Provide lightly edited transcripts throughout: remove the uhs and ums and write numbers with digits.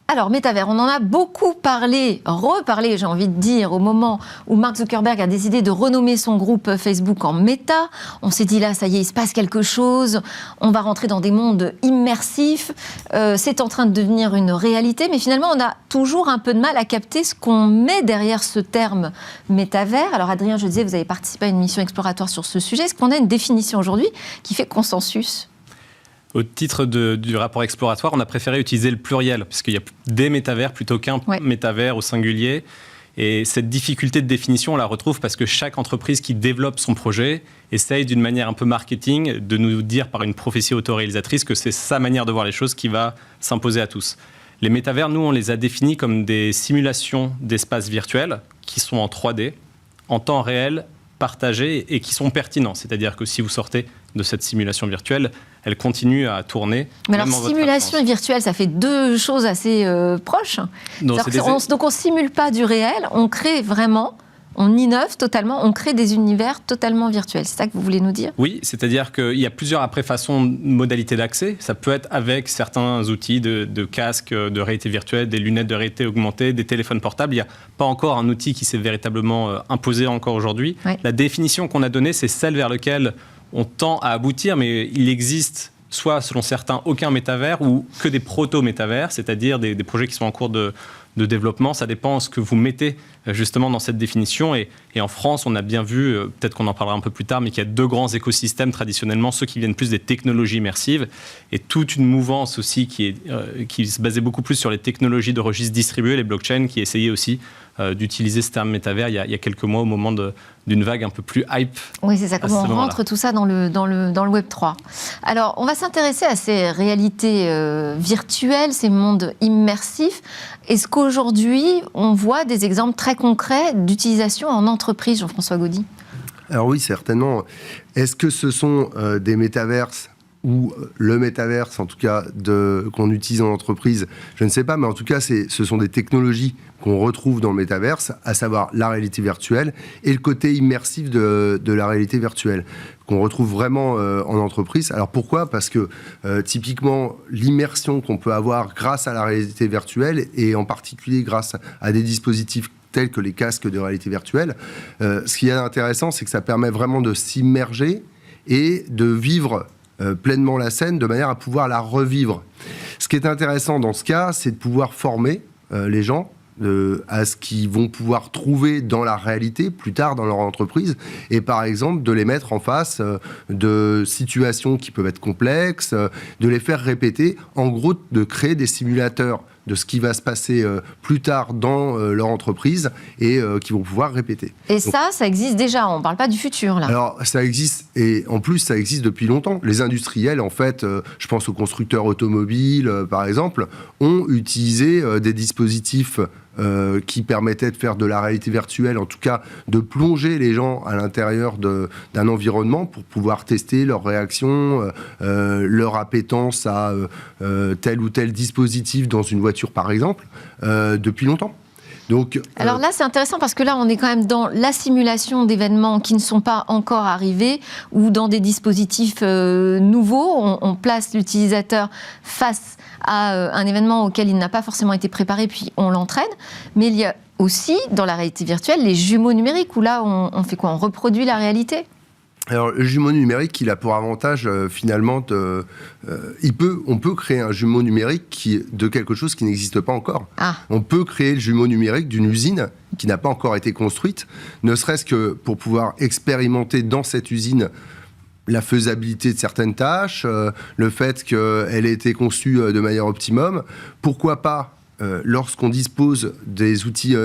Alors, métavers, on en a beaucoup parlé, reparlé, j'ai envie de dire, au moment où Mark Zuckerberg a décidé de renommer son groupe Facebook en Meta. On s'est dit là, ça y est, il se passe quelque chose, on va rentrer dans des mondes immersifs, c'est en train de devenir une réalité, mais finalement, on a toujours un peu de mal à capter ce qu'on met derrière ce terme métavers. Alors, Adrien, je disais, vous avez participé à une mission exploratoire sur ce sujet. Est-ce qu'on a une définition aujourd'hui qui fait consensus ? Au titre du rapport exploratoire, on a préféré utiliser le pluriel, puisqu'il y a des métavers plutôt qu'un métavers au singulier. Et cette difficulté de définition, on la retrouve parce que chaque entreprise qui développe son projet essaye d'une manière un peu marketing de nous dire par une prophétie autoréalisatrice que c'est sa manière de voir les choses qui va s'imposer à tous. Les métavers, nous, on les a définis comme des simulations d'espaces virtuels qui sont en 3D, en temps réel, partagés et qui sont pertinents. C'est-à-dire que si vous sortez de cette simulation virtuelle, elle continue à tourner. Mais alors, simulation et virtuelle, ça fait deux choses assez proches. Donc, on ne simule pas du réel, on crée vraiment, on innove totalement, on crée des univers totalement virtuels. C'est ça que vous voulez nous dire ? Oui, c'est-à-dire qu'il y a plusieurs modalités d'accès. Ça peut être avec certains outils de casques de réalité virtuelle, des lunettes de réalité augmentée, des téléphones portables. Il n'y a pas encore un outil qui s'est véritablement imposé encore aujourd'hui. Ouais. La définition qu'on a donnée, c'est celle vers laquelle on tend à aboutir, mais il existe soit, selon certains, aucun métavers ou que des proto-métavers, c'est-à-dire des projets qui sont en cours de développement. Ça dépend de ce que vous mettez justement dans cette définition. Et en France, on a bien vu, peut-être qu'on en parlera un peu plus tard, mais qu'il y a deux grands écosystèmes traditionnellement, ceux qui viennent plus des technologies immersives et toute une mouvance aussi qui se basait beaucoup plus sur les technologies de registres distribués, les blockchains, qui essayaient aussi d'utiliser ce terme métavers il y a quelques mois au moment d'une vague un peu plus hype. Oui, c'est ça, comment on rentre tout ça dans le Web 3. Alors, on va s'intéresser à ces réalités virtuelles, ces mondes immersifs. Est-ce qu'aujourd'hui, on voit des exemples très concrets d'utilisation en entreprise, Jean-François Gaudy ? Alors oui, certainement. Est-ce que ce sont des métaverses ou le métaverse, en tout cas, qu'on utilise en entreprise, je ne sais pas, mais en tout cas, ce sont des technologies qu'on retrouve dans le métaverse, à savoir la réalité virtuelle et le côté immersif de la réalité virtuelle, qu'on retrouve vraiment en entreprise. Alors pourquoi ? Parce que typiquement, l'immersion qu'on peut avoir grâce à la réalité virtuelle, et en particulier grâce à des dispositifs tels que les casques de réalité virtuelle, ce qui est intéressant, c'est que ça permet vraiment de s'immerger et de vivre pleinement la scène de manière à pouvoir la revivre. Ce qui est intéressant dans ce cas, c'est de pouvoir former les gens à ce qu'ils vont pouvoir trouver dans la réalité plus tard dans leur entreprise, et par exemple de les mettre en face de situations qui peuvent être complexes, de les faire répéter, en gros de créer des simulateurs de ce qui va se passer plus tard dans leur entreprise et qui vont pouvoir répéter. Et donc, ça existe déjà, on ne parle pas du futur là. Alors ça existe, et en plus ça existe depuis longtemps. Les industriels, en fait, je pense aux constructeurs automobiles par exemple, ont utilisé des dispositifs qui permettaient de faire de la réalité virtuelle, en tout cas de plonger les gens à l'intérieur d'un environnement pour pouvoir tester leurs réactions, leur appétence à tel ou tel dispositif dans une voiture par exemple, depuis longtemps. Donc, alors là, c'est intéressant parce que là, on est quand même dans la simulation d'événements qui ne sont pas encore arrivés ou dans des dispositifs nouveaux. On place l'utilisateur face à un événement auquel il n'a pas forcément été préparé, puis on l'entraîne. Mais il y a aussi, dans la réalité virtuelle, les jumeaux numériques où là, on fait quoi ? On reproduit la réalité ? Alors, le jumeau numérique, il a pour avantage, finalement, on peut créer un jumeau numérique de quelque chose qui n'existe pas encore. Ah. On peut créer le jumeau numérique d'une usine qui n'a pas encore été construite, ne serait-ce que pour pouvoir expérimenter dans cette usine la faisabilité de certaines tâches, le fait qu'elle ait été conçue de manière optimum. Pourquoi pas, lorsqu'on dispose des outils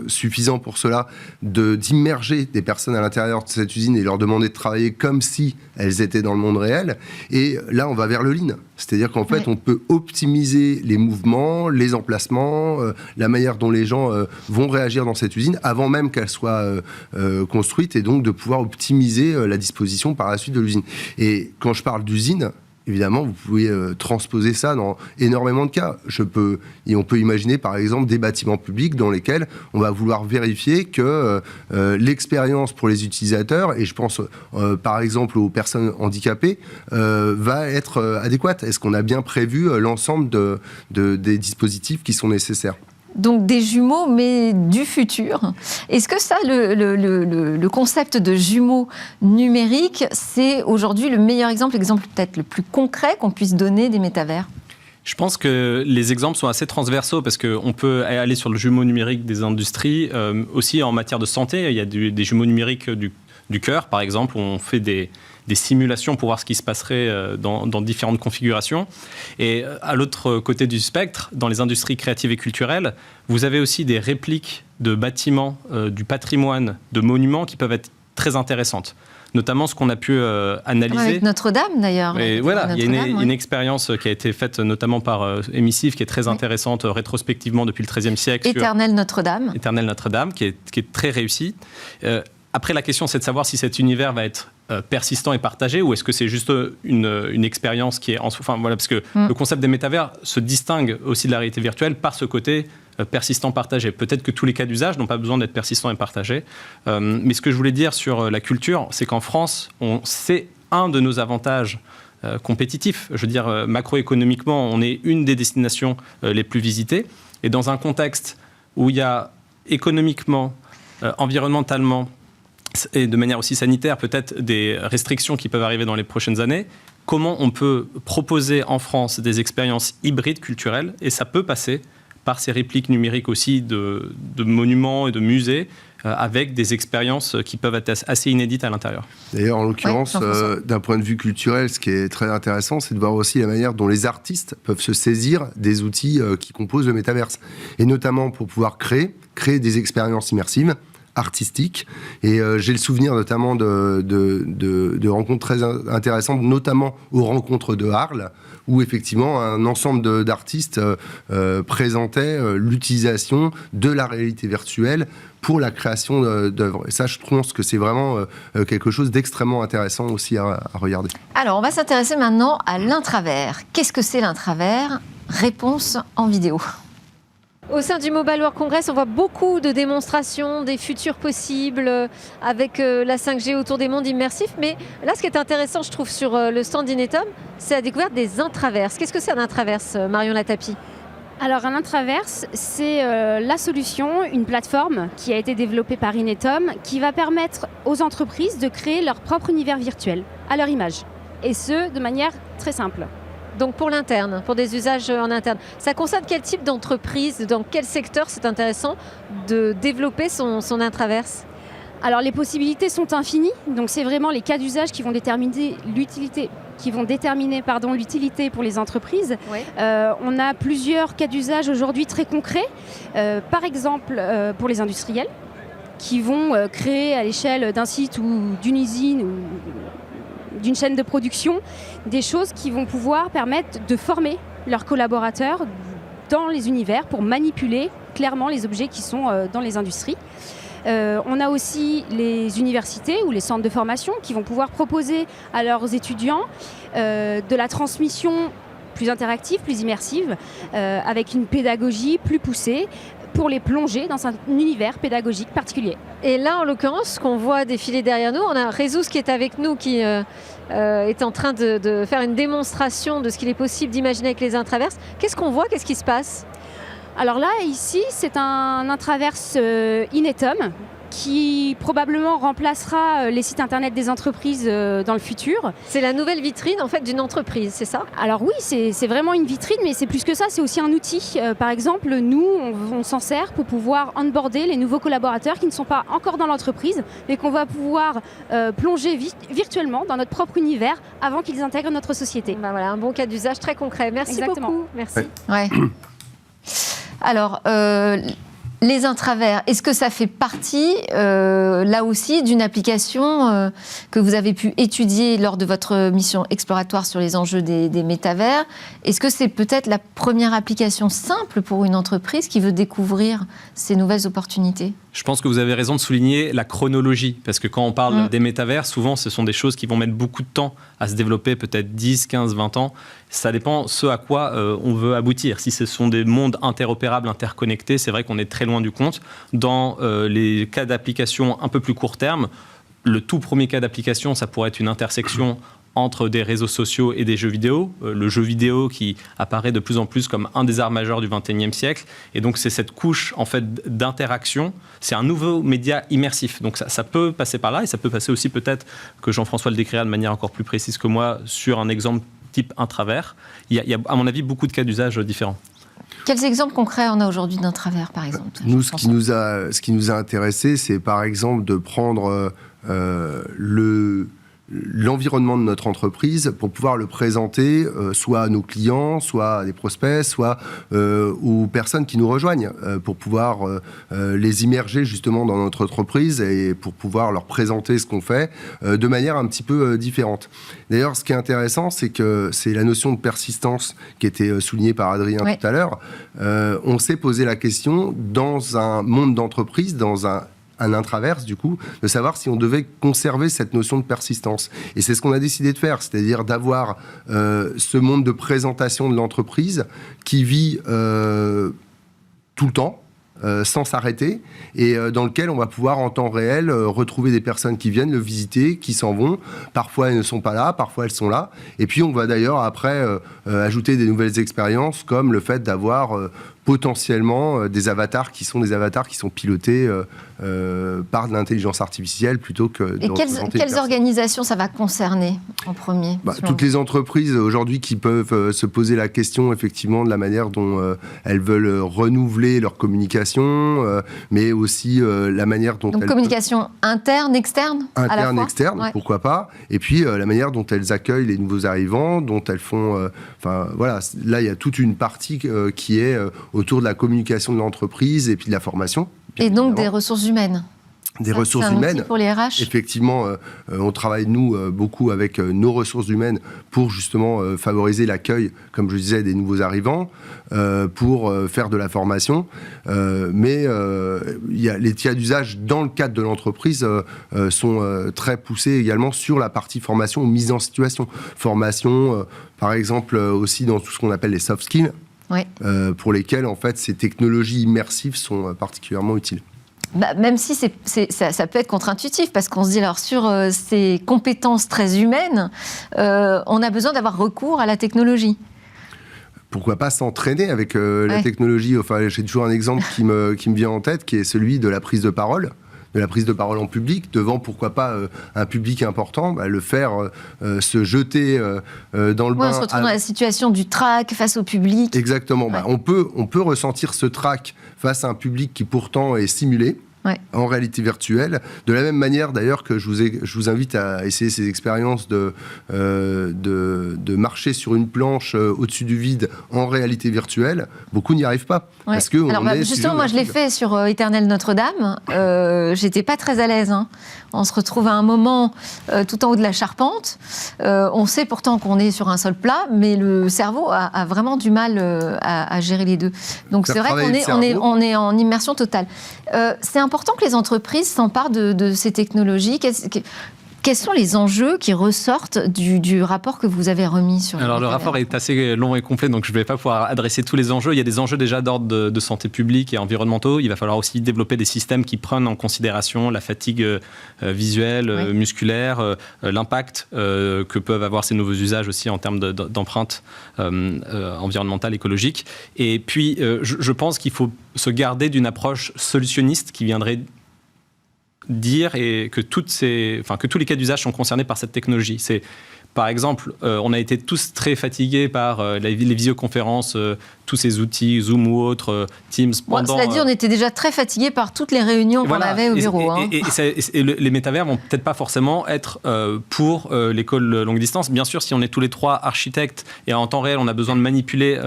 suffisants pour cela, d'immerger des personnes à l'intérieur de cette usine et leur demander de travailler comme si elles étaient dans le monde réel. Et là, on va vers le lean. C'est-à-dire qu'en fait, on peut optimiser les mouvements, les emplacements, la manière dont les gens vont réagir dans cette usine avant même qu'elle soit construite, et donc de pouvoir optimiser la disposition par la suite de l'usine. Et quand je parle d'usine, évidemment, vous pouvez transposer ça dans énormément de cas. Et on peut imaginer, par exemple, des bâtiments publics dans lesquels on va vouloir vérifier que l'expérience pour les utilisateurs, et je pense par exemple aux personnes handicapées, va être adéquate. Est-ce qu'on a bien prévu l'ensemble des dispositifs qui sont nécessaires ? Donc des jumeaux, mais du futur. Est-ce que ça, le concept de jumeaux numériques, c'est aujourd'hui le meilleur exemple peut-être le plus concret qu'on puisse donner des métavers ? Je pense que les exemples sont assez transversaux parce qu'on peut aller sur le jumeau numérique des industries. Aussi en matière de santé, il y a des jumeaux numériques du cœur, par exemple, où on fait des simulations pour voir ce qui se passerait dans différentes configurations. Et à l'autre côté du spectre, dans les industries créatives et culturelles, vous avez aussi des répliques de bâtiments, du patrimoine, de monuments qui peuvent être très intéressantes. Notamment ce qu'on a pu analyser. Avec Notre-Dame, d'ailleurs. Et voilà, il y a une expérience qui a été faite notamment par Emissive, qui est très intéressante rétrospectivement depuis le XIIIe siècle. Éternelle Notre-Dame. Éternelle Notre-Dame, qui est très réussie. Après, la question, c'est de savoir si cet univers va être persistant et partagé, ou est-ce que c'est juste une expérience qui est... Enfin, voilà, parce que le concept des métavers se distingue aussi de la réalité virtuelle par ce côté persistant, partagé. Peut-être que tous les cas d'usage n'ont pas besoin d'être persistants et partagés. Mais ce que je voulais dire sur la culture, c'est qu'en France, c'est un de nos avantages compétitifs. Je veux dire, macroéconomiquement, on est une des destinations les plus visitées. Et dans un contexte où il y a économiquement, environnementalement, et de manière aussi sanitaire, peut-être des restrictions qui peuvent arriver dans les prochaines années, comment on peut proposer en France des expériences hybrides culturelles, et ça peut passer par ces répliques numériques aussi de monuments et de musées, avec des expériences qui peuvent être assez inédites à l'intérieur. D'ailleurs, en l'occurrence, d'un point de vue culturel, ce qui est très intéressant, c'est de voir aussi la manière dont les artistes peuvent se saisir des outils qui composent le métaverse, et notamment pour pouvoir créer des expériences immersives, artistique. Et j'ai le souvenir notamment de rencontres très intéressantes, notamment aux rencontres de Arles, où effectivement un ensemble d'artistes présentaient l'utilisation de la réalité virtuelle pour la création d'œuvres. Et ça, je pense que c'est vraiment quelque chose d'extrêmement intéressant aussi à regarder. Alors, on va s'intéresser maintenant à l'intravers. Qu'est-ce que c'est l'intravers ? Réponse en vidéo. Au sein du Mobile World Congress, on voit beaucoup de démonstrations des futurs possibles avec la 5G autour des mondes immersifs. Mais là, ce qui est intéressant, je trouve, sur le stand d'Inetum, c'est la découverte des intraverses. Qu'est-ce que c'est un intraverse, Marion Latapy ? Alors un intraverse, c'est la solution, une plateforme qui a été développée par Inetum qui va permettre aux entreprises de créer leur propre univers virtuel à leur image. Et ce, de manière très simple. Donc pour l'interne, pour des usages en interne. Ça concerne quel type d'entreprise, dans quel secteur c'est intéressant de développer son intraverse ? Alors les possibilités sont infinies, donc c'est vraiment les cas d'usage qui vont déterminer l'utilité. L'utilité pour les entreprises. Oui. On a plusieurs cas d'usage aujourd'hui très concrets. Par exemple, pour les industriels qui vont créer à l'échelle d'un site ou d'une usine ou d'une chaîne de production des choses qui vont pouvoir permettre de former leurs collaborateurs dans les univers pour manipuler clairement les objets qui sont dans les industries. On a aussi les universités ou les centres de formation qui vont pouvoir proposer à leurs étudiants de la transmission plus interactive, plus immersive, avec une pédagogie plus poussée pour les plonger dans un univers pédagogique particulier. Et là, en l'occurrence, ce qu'on voit défiler derrière nous, on a Rézus qui est avec nous, qui est en train de faire une démonstration de ce qu'il est possible d'imaginer avec les intraverses. Qu'est-ce qu'on voit ? Qu'est-ce qui se passe ? Alors là, ici, c'est un intraverse Inetum qui probablement remplacera les sites internet des entreprises dans le futur. C'est la nouvelle vitrine en fait d'une entreprise, c'est ça ? Alors oui, c'est vraiment une vitrine, mais c'est plus que ça, c'est aussi un outil. Par exemple, nous, on s'en sert pour pouvoir onboarder les nouveaux collaborateurs qui ne sont pas encore dans l'entreprise, mais qu'on va pouvoir plonger virtuellement dans notre propre univers avant qu'ils intègrent notre société. Ben voilà, un bon cas d'usage très concret. Merci Exactement. beaucoup. Merci. Ouais. Alors, Les intravers, est-ce que ça fait partie, là aussi, d'une application que vous avez pu étudier lors de votre mission exploratoire sur les enjeux des métavers? Est-ce que c'est peut-être la première application simple pour une entreprise qui veut découvrir ces nouvelles opportunités? Je pense que vous avez raison de souligner la chronologie, parce que quand on parle des métavers, souvent ce sont des choses qui vont mettre beaucoup de temps à se développer, peut-être 10, 15, 20 ans. Ça dépend ce à quoi on veut aboutir. Si ce sont des mondes interopérables, interconnectés, c'est vrai qu'on est très loin du compte. Dans les cas d'application un peu plus court terme, le tout premier cas d'application, ça pourrait être une intersection entre des réseaux sociaux et des jeux vidéo. Le jeu vidéo qui apparaît de plus en plus comme un des arts majeurs du XXIe siècle. Et donc, c'est cette couche en fait, d'interaction. C'est un nouveau média immersif. Donc, ça peut passer par là. Et ça peut passer aussi peut-être, que Jean-François le décrira de manière encore plus précise que moi, sur un exemple type intravers. Il y a, à mon avis, beaucoup de cas d'usage différents. Quels exemples concrets on a aujourd'hui d'intravers, par exemple? Nous, ce qui nous a intéressé, c'est par exemple de prendre l'environnement de notre entreprise pour pouvoir le présenter soit à nos clients, soit à des prospects, soit aux personnes qui nous rejoignent, pour pouvoir les immerger justement dans notre entreprise et pour pouvoir leur présenter ce qu'on fait de manière un petit peu différente. D'ailleurs, ce qui est intéressant, c'est que c'est la notion de persistance qui était soulignée par Adrien tout à l'heure. On s'est posé la question dans un monde d'entreprise, dans un intraverse, du coup, de savoir si on devait conserver cette notion de persistance. Et c'est ce qu'on a décidé de faire, c'est-à-dire d'avoir ce monde de présentation de l'entreprise qui vit tout le temps, sans s'arrêter, et dans lequel on va pouvoir en temps réel retrouver des personnes qui viennent le visiter, qui s'en vont. Parfois elles ne sont pas là, parfois elles sont là. Et puis on va d'ailleurs après ajouter des nouvelles expériences, comme le fait d'avoir potentiellement des avatars qui sont pilotés par de l'intelligence artificielle plutôt que de quelles organisations ça va concerner en premier? Toutes les entreprises aujourd'hui qui peuvent se poser la question effectivement de la manière dont elles veulent renouveler leur communication, mais aussi la manière dont donc communication interne, externe à la fois. Externe, ouais. Pourquoi pas. Et puis la manière dont elles accueillent les nouveaux arrivants, dont elles font... voilà, là il y a toute une partie qui est autour de la communication de l'entreprise et puis de la formation. Et donc des ressources humaines. Des ressources humaines. Pour les RH. Effectivement, on travaille, nous, beaucoup avec nos ressources humaines pour justement favoriser l'accueil, comme je disais, des nouveaux arrivants, pour faire de la formation. Mais les cas d'usage dans le cadre de l'entreprise sont très poussés également sur la partie formation ou mise en situation. Formation, par exemple, aussi dans tout ce qu'on appelle les soft skills, oui. Pour lesquels, en fait, ces technologies immersives sont particulièrement utiles. Même si ça peut être contre-intuitif, parce qu'on se dit, alors sur ces compétences très humaines, on a besoin d'avoir recours à la technologie. Pourquoi pas s'entraîner avec la technologie? Enfin, j'ai toujours un exemple qui me vient en tête, qui est celui de la prise de parole. De la prise de parole en public, devant, pourquoi pas, un public important, le faire se jeter dans le bain. On se retrouve dans la situation du trac face au public. Exactement. Ouais. On peut ressentir ce trac face à un public qui pourtant est simulé. Ouais. En réalité virtuelle, de la même manière d'ailleurs que je vous invite à essayer ces expériences de marcher sur une planche au-dessus du vide en réalité virtuelle. Beaucoup n'y arrivent pas. Ouais. Parce que justement, moi je l'ai fait sur Éternel Notre-Dame. J'étais pas très à l'aise. Hein. On se retrouve à un moment tout en haut de la charpente. On sait pourtant qu'on est sur un sol plat, mais le cerveau a vraiment du mal à gérer les deux. Donc c'est vrai qu'on est en immersion totale. C'est important que les entreprises s'emparent de ces technologies. Quels sont les enjeux qui ressortent du rapport que vous avez remis sur Alors, le rapport est assez long et complet, donc je ne vais pas pouvoir adresser tous les enjeux. Il y a des enjeux déjà d'ordre de santé publique et environnementaux. Il va falloir aussi développer des systèmes qui prennent en considération la fatigue visuelle, musculaire, l'impact que peuvent avoir ces nouveaux usages aussi en termes d'empreinte environnementale, écologique. Et puis, je pense qu'il faut se garder d'une approche solutionniste qui viendrait dire que tous les cas d'usage sont concernés par cette technologie. C'est Par exemple, on a été tous très fatigués par les visioconférences, tous ces outils, Zoom ou autres, Teams. Cela dit, on était déjà très fatigués par toutes les réunions qu'on avait au bureau. Et les métavers vont peut-être pas forcément être pour l'école longue distance. Bien sûr, si on est tous les trois architectes et en temps réel, on a besoin de manipuler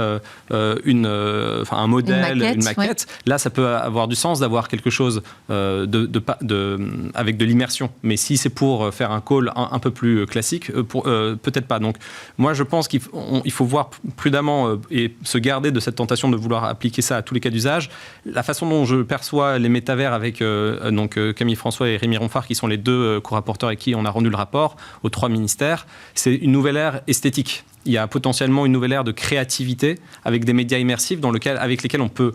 un modèle, une maquette, là, ça peut avoir du sens d'avoir quelque chose avec de l'immersion. Mais si c'est pour faire un call un peu plus classique, peut-être pas. Donc, moi, je pense qu'il faut voir prudemment et se garder de cette tentation de vouloir appliquer ça à tous les cas d'usage. La façon dont je perçois les métavers avec Camille François et Rémi Ronfard, qui sont les deux co-rapporteurs avec qui on a rendu le rapport aux 3 ministères, c'est une nouvelle ère esthétique. Il y a potentiellement une nouvelle ère de créativité avec des médias immersifs avec lesquels on peut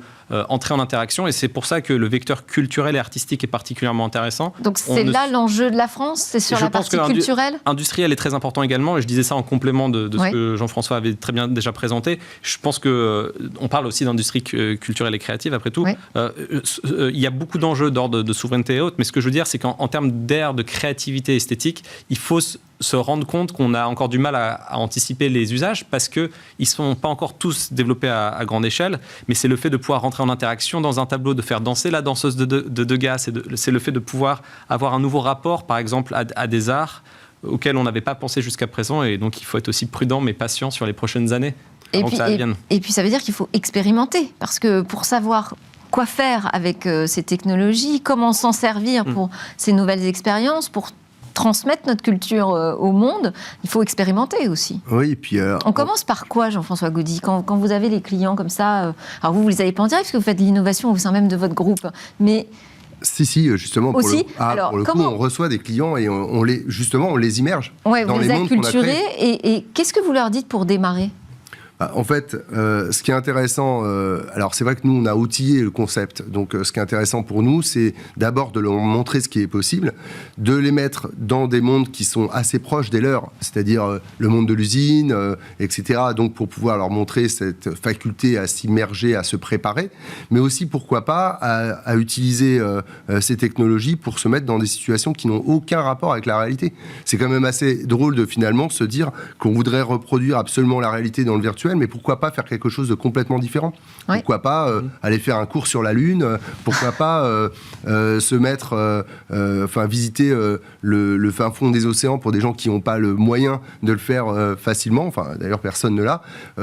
entrer en interaction. Et c'est pour ça que le vecteur culturel et artistique est particulièrement intéressant. Donc c'est l'enjeu de la France, c'est sur la partie culturelle. Industriel est très important également. Et je disais ça en complément de ce que Jean-François avait très bien déjà présenté. Je pense qu'on parle aussi d'industrie culturelle et créative, après tout. Il y a beaucoup d'enjeux d'ordre de souveraineté et autres. Mais ce que je veux dire, c'est qu'en termes d'ère de créativité esthétique, il faut se rendre compte qu'on a encore du mal à anticiper les usages parce qu'ils ne sont pas encore tous développés à grande échelle, mais c'est le fait de pouvoir rentrer en interaction dans un tableau, de faire danser la danseuse de Degas, c'est le fait de pouvoir avoir un nouveau rapport, par exemple, à des arts auxquels on n'avait pas pensé jusqu'à présent, et donc il faut être aussi prudent mais patient sur les prochaines années avant que ça advienne. Et puis ça veut dire qu'il faut expérimenter, parce que pour savoir quoi faire avec ces technologies, comment s'en servir pour ces nouvelles expériences, pour transmettre notre culture au monde, il faut expérimenter aussi. Oui, et puis... on commence par quoi, Jean-François Gaudy, quand vous avez les clients comme ça alors vous les avez pas en direct, parce que vous faites de l'innovation au sein même de votre groupe, mais... Si, justement, pour le coup, on reçoit des clients et on les immerge dans les mondes qu'on a créés. Vous les acculturez, et qu'est-ce que vous leur dites pour démarrer ? En fait, ce qui est intéressant, alors c'est vrai que nous, on a outillé le concept. Donc, ce qui est intéressant pour nous, c'est d'abord de leur montrer ce qui est possible, de les mettre dans des mondes qui sont assez proches des leurs, c'est-à-dire le monde de l'usine, etc. Donc, pour pouvoir leur montrer cette faculté à s'immerger, à se préparer, mais aussi, pourquoi pas, à utiliser ces technologies pour se mettre dans des situations qui n'ont aucun rapport avec la réalité. C'est quand même assez drôle de finalement se dire qu'on voudrait reproduire absolument la réalité dans le virtuel, mais pourquoi pas faire quelque chose de complètement différent ? Pourquoi pas aller faire un cours sur la Lune ? Pourquoi pas se mettre, visiter le fin fond des océans pour des gens qui n'ont pas le moyen de le faire facilement. Enfin, d'ailleurs, personne ne l'a.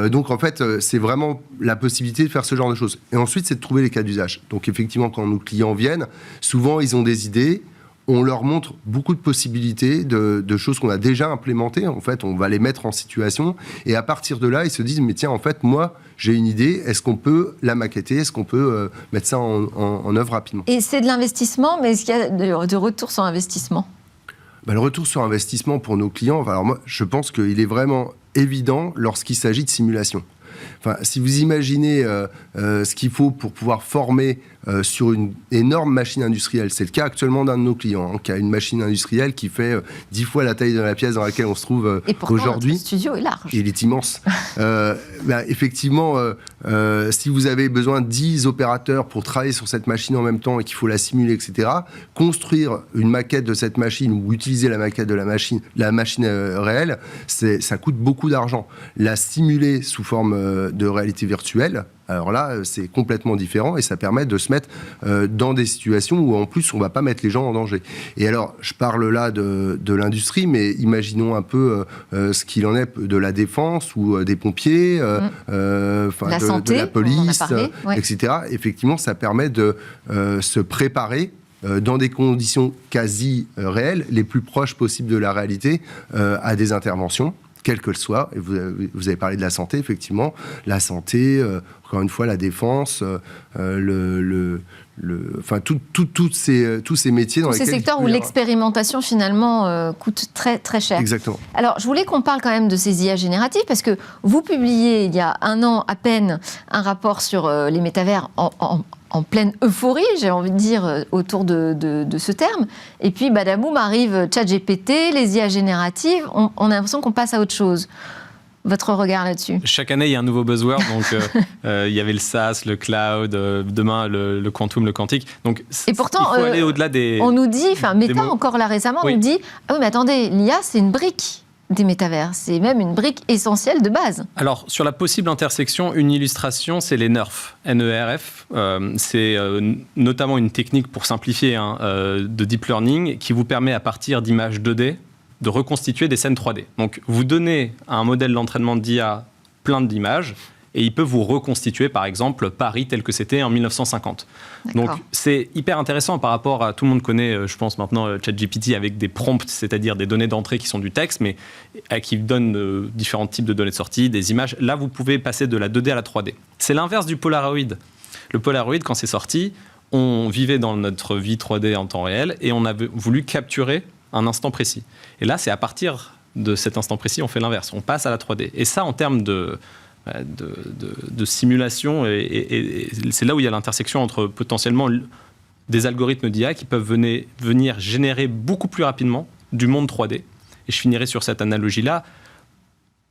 Donc, en fait, c'est vraiment la possibilité de faire ce genre de choses. Et ensuite, c'est de trouver les cas d'usage. Donc, effectivement, quand nos clients viennent, souvent, ils ont des idées. On leur montre beaucoup de possibilités, de choses qu'on a déjà implémentées. En fait, on va les mettre en situation. Et à partir de là, ils se disent, mais tiens, en fait, moi, j'ai une idée. Est-ce qu'on peut la maqueter ? Est-ce qu'on peut mettre ça en œuvre rapidement ? Et c'est de l'investissement, mais est-ce qu'il y a de retour sur investissement ? Le retour sur investissement pour nos clients, alors moi, je pense qu'il est vraiment évident lorsqu'il s'agit de simulation. Enfin, si vous imaginez ce qu'il faut pour pouvoir former sur une énorme machine industrielle, c'est le cas actuellement d'un de nos clients, qui a une machine industrielle qui fait 10 fois la taille de la pièce dans laquelle on se trouve aujourd'hui. Notre studio est large. Et il est immense. Effectivement, si vous avez besoin de 10 opérateurs pour travailler sur cette machine en même temps et qu'il faut la simuler, etc., construire une maquette de cette machine ou utiliser la maquette de la machine réelle, ça coûte beaucoup d'argent. La simuler sous forme de réalité virtuelle, alors là, c'est complètement différent et ça permet de se mettre dans des situations où, en plus, on ne va pas mettre les gens en danger. Et alors, je parle là de l'industrie, mais imaginons un peu ce qu'il en est de la défense ou des pompiers, de la police, etc. Effectivement, ça permet de se préparer dans des conditions quasi réelles, les plus proches possibles de la réalité, à des interventions, quelle que soit. Et vous avez parlé de la santé, effectivement. La santé, encore une fois, la défense, tous ces métiers dans lesquels... Tous ces secteurs où l'expérimentation, finalement, coûte très, très cher. Exactement. Alors, je voulais qu'on parle quand même de ces IA génératives, parce que vous publiez, il y a 1 an à peine, un rapport sur les métavers en pleine euphorie, j'ai envie de dire, autour de ce terme. Et puis, badaboum, arrive ChatGPT, les IA génératives, on a l'impression qu'on passe à autre chose. Votre regard là-dessus ? Chaque année, il y a un nouveau buzzword. Donc, il y avait le SaaS, le cloud, demain, le quantum, le quantique. Donc, et pourtant, il faut aller au-delà des... On nous dit, Meta, encore là récemment, nous dit « Ah oui, mais attendez, l'IA, c'est une brique des métavers. C'est même une brique essentielle de base. Alors, sur la possible intersection, une illustration, c'est les NERF. N-E-R-F. C'est notamment une technique, pour simplifier, de deep learning qui vous permet, à partir d'images 2D, de reconstituer des scènes 3D. Donc, vous donnez à un modèle d'entraînement d'IA plein d'images, et il peut vous reconstituer, par exemple, Paris tel que c'était en 1950. D'accord. Donc, c'est hyper intéressant par rapport à... Tout le monde connaît, je pense maintenant, ChatGPT avec des prompts, c'est-à-dire des données d'entrée qui sont du texte, mais qui donnent différents types de données de sortie, des images. Là, vous pouvez passer de la 2D à la 3D. C'est l'inverse du Polaroid. Le Polaroid, quand c'est sorti, on vivait dans notre vie 3D en temps réel et on a voulu capturer un instant précis. Et là, c'est à partir de cet instant précis, on fait l'inverse. On passe à la 3D. Et ça, en termes de simulation, et c'est là où il y a l'intersection entre potentiellement des algorithmes d'IA qui peuvent venir générer beaucoup plus rapidement du monde 3D. Et je finirai sur cette analogie-là.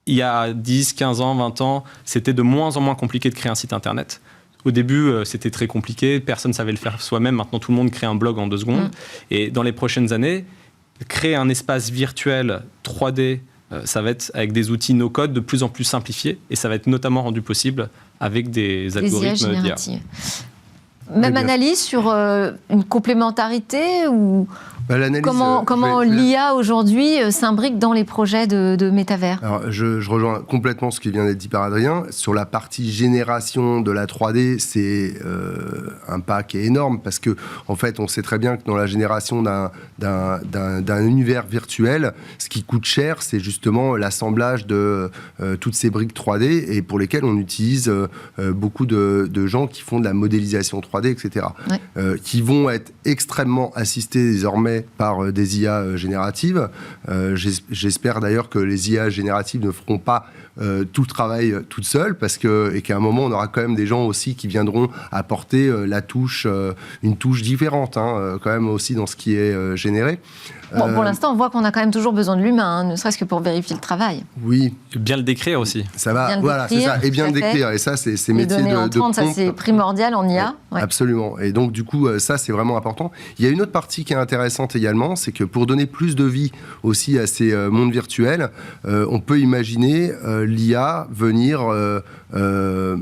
Il y a 10, 15 ans, 20 ans, c'était de moins en moins compliqué de créer un site internet. Au début, c'était très compliqué, personne ne savait le faire soi-même. Maintenant, tout le monde crée un blog en 2 secondes. Et dans les prochaines années, créer un espace virtuel 3D, ça va être avec des outils no-code de plus en plus simplifiés, et ça va être notamment rendu possible avec des algorithmes d'IA. Même analyse sur une complémentarité ou comment l'IA aujourd'hui s'imbrique dans les projets de métavers? Alors, je rejoins complètement ce qui vient d'être dit par Adrien. Sur la partie génération de la 3D, c'est un pas qui est énorme parce que, en fait, on sait très bien que dans la génération d'un univers virtuel, ce qui coûte cher, c'est justement l'assemblage de toutes ces briques 3D et pour lesquelles on utilise beaucoup de gens qui font de la modélisation 3D, etc. Ouais. Qui vont être extrêmement assistés désormais par des IA génératives. J'espère d'ailleurs que les IA génératives ne feront pas tout le travail toutes seules, et qu'à un moment, on aura quand même des gens aussi qui viendront apporter une touche différente, quand même aussi dans ce qui est généré. Bon, pour l'instant, on voit qu'on a quand même toujours besoin de l'humain, ne serait-ce que pour vérifier le travail. Oui. Bien le décrire aussi. Ça va, voilà, c'est ça. Et bien le décrire. Et ça, c'est métier de prompt. Ça, c'est primordial en IA. Ouais. Absolument. Et donc, du coup, ça, c'est vraiment important. Il y a une autre partie qui est intéressante également, c'est que pour donner plus de vie aussi à ces mondes virtuels, on peut imaginer l'IA venir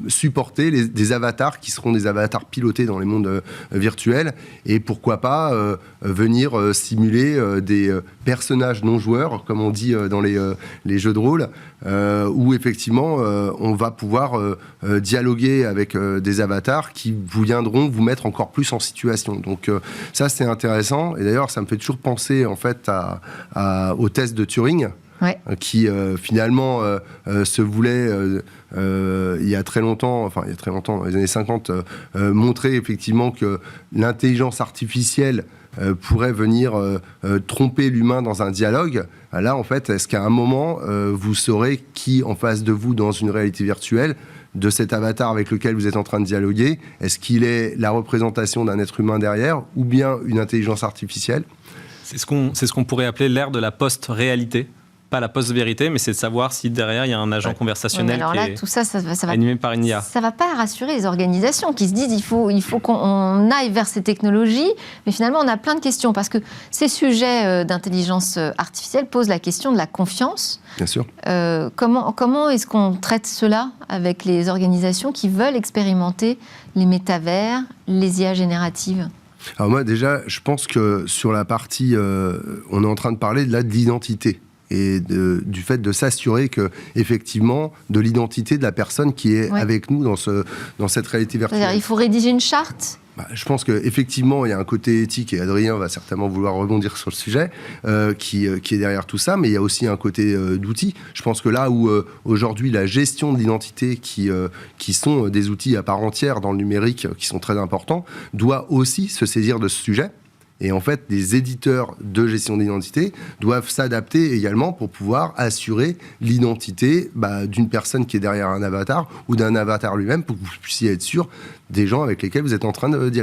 supporter des avatars qui seront des avatars pilotés dans les mondes virtuels. Et pourquoi pas venir simuler des personnages non joueurs, comme on dit dans les jeux de rôle, où effectivement on va pouvoir dialoguer avec des avatars qui viendront vous mettre encore plus en situation. Donc ça, c'est intéressant. Et d'ailleurs, ça me fait toujours penser en fait au test de Turing. Ouais. Qui finalement se voulait il y a très longtemps, dans les années 50, montrer effectivement que l'intelligence artificielle pourrait venir tromper l'humain dans un dialogue. Là, en fait, est-ce qu'à un moment, vous saurez qui, en face de vous, dans une réalité virtuelle, de cet avatar avec lequel vous êtes en train de dialoguer, est-ce qu'il est la représentation d'un être humain derrière ou bien une intelligence artificielle ? C'est ce qu'on pourrait appeler l'ère de la post-réalité. Pas la post-vérité, mais c'est de savoir si derrière il y a un agent conversationnel qui est tout ça va animé par une IA. Ça ne va pas rassurer les organisations qui se disent il faut qu'on aille vers ces technologies, mais finalement on a plein de questions parce que ces sujets d'intelligence artificielle posent la question de la confiance. Bien sûr. Comment est-ce qu'on traite cela avec les organisations qui veulent expérimenter les métavers, les IA génératives ? Alors moi déjà, je pense que sur la partie, on est en train de parler de l'identité. Et du fait de s'assurer que effectivement de l'identité de la personne qui est avec nous dans cette réalité virtuelle. C'est-à-dire, il faut rédiger une charte. Je pense qu'effectivement, il y a un côté éthique, et Adrien va certainement vouloir rebondir sur le sujet, qui est derrière tout ça, mais il y a aussi un côté d'outils. Je pense que là où aujourd'hui la gestion de l'identité, qui sont des outils à part entière dans le numérique, qui sont très importants, doit aussi se saisir de ce sujet. Et en fait, les éditeurs de gestion d'identité doivent s'adapter également pour pouvoir assurer l'identité d'une personne qui est derrière un avatar ou d'un avatar lui-même pour que vous puissiez être sûr des gens avec lesquels vous êtes en train de dialoguer.